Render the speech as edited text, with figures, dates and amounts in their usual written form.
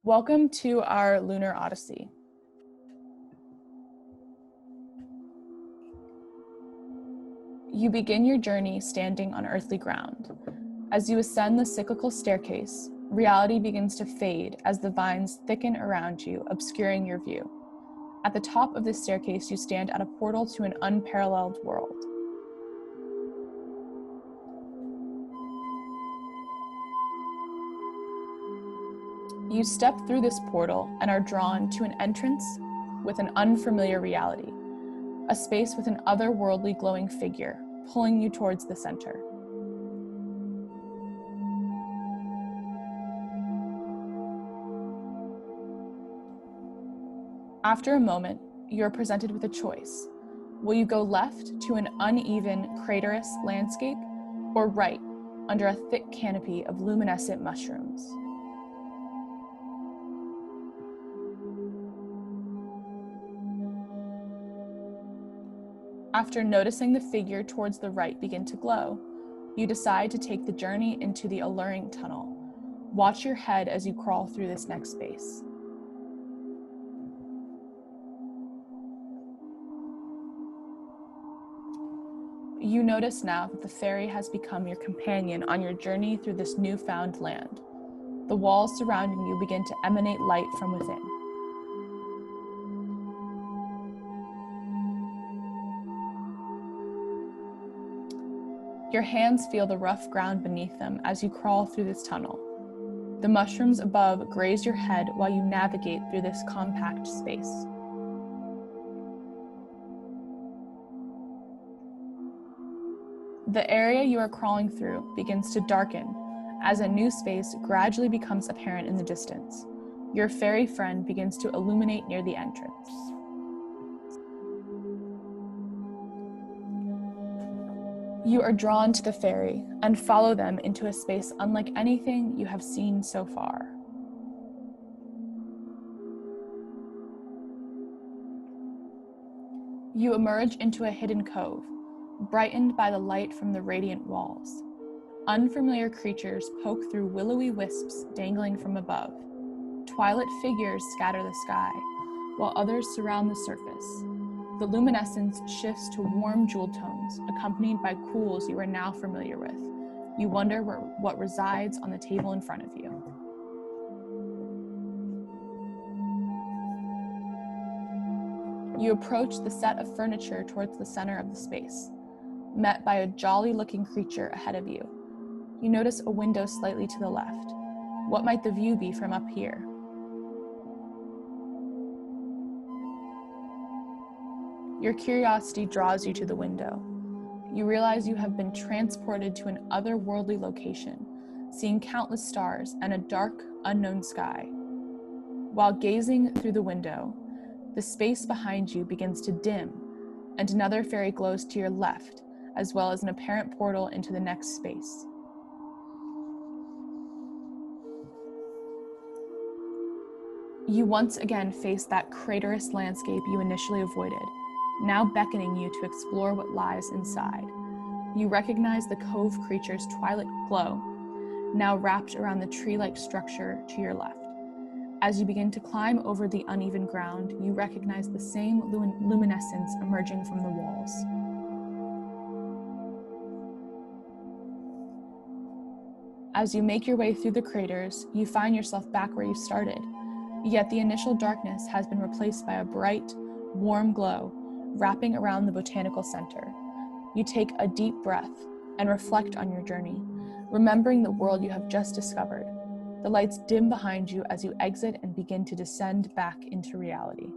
Welcome to our Lunar Odyssey. You begin your journey standing on earthly ground. As you ascend the cyclical staircase, reality begins to fade as the vines thicken around you, obscuring your view. At the top of this staircase, you stand at a portal to an unparalleled world. You step through this portal and are drawn to an entrance with an unfamiliar reality, a space with an otherworldly glowing figure pulling you towards the center. After a moment, you are presented with a choice. Will you go left to an uneven, craterous landscape, or right under a thick canopy of luminescent mushrooms? After noticing the figure towards the right begin to glow, you decide to take the journey into the alluring tunnel. Watch your head as you crawl through this next space. You notice now that the fairy has become your companion on your journey through this newfound land. The walls surrounding you begin to emanate light from within. Your hands feel the rough ground beneath them as you crawl through this tunnel. The mushrooms above graze your head while you navigate through this compact space. The area you are crawling through begins to darken as a new space gradually becomes apparent in the distance. Your fairy friend begins to illuminate near the entrance. You are drawn to the fairy and follow them into a space unlike anything you have seen so far. You emerge into a hidden cove, brightened by the light from the radiant walls. Unfamiliar creatures poke through willowy wisps dangling from above. Twilight figures scatter the sky, while others surround the surface. The luminescence shifts to warm jewel tones, accompanied by cools you are now familiar with. You wonder what resides on the table in front of you. You approach the set of furniture towards the center of the space, met by a jolly-looking creature ahead of you. You notice a window slightly to the left. What might the view be from up here? Your curiosity draws you to the window. You realize you have been transported to an otherworldly location, seeing countless stars and a dark, unknown sky. While gazing through the window, the space behind you begins to dim, and another fairy glows to your left, as well as an apparent portal into the next space. You once again face that craterous landscape you initially avoided, now beckoning you to explore what lies inside. You recognize the cove creature's twilight glow, now wrapped around the tree-like structure to your left. As you begin to climb over the uneven ground, you recognize the same luminescence emerging from the walls. As you make your way through the craters, you find yourself back where you started, yet the initial darkness has been replaced by a bright, warm glow wrapping around the botanical center. You take a deep breath and reflect on your journey, remembering the world you have just discovered. The lights dim behind you as you exit and begin to descend back into reality.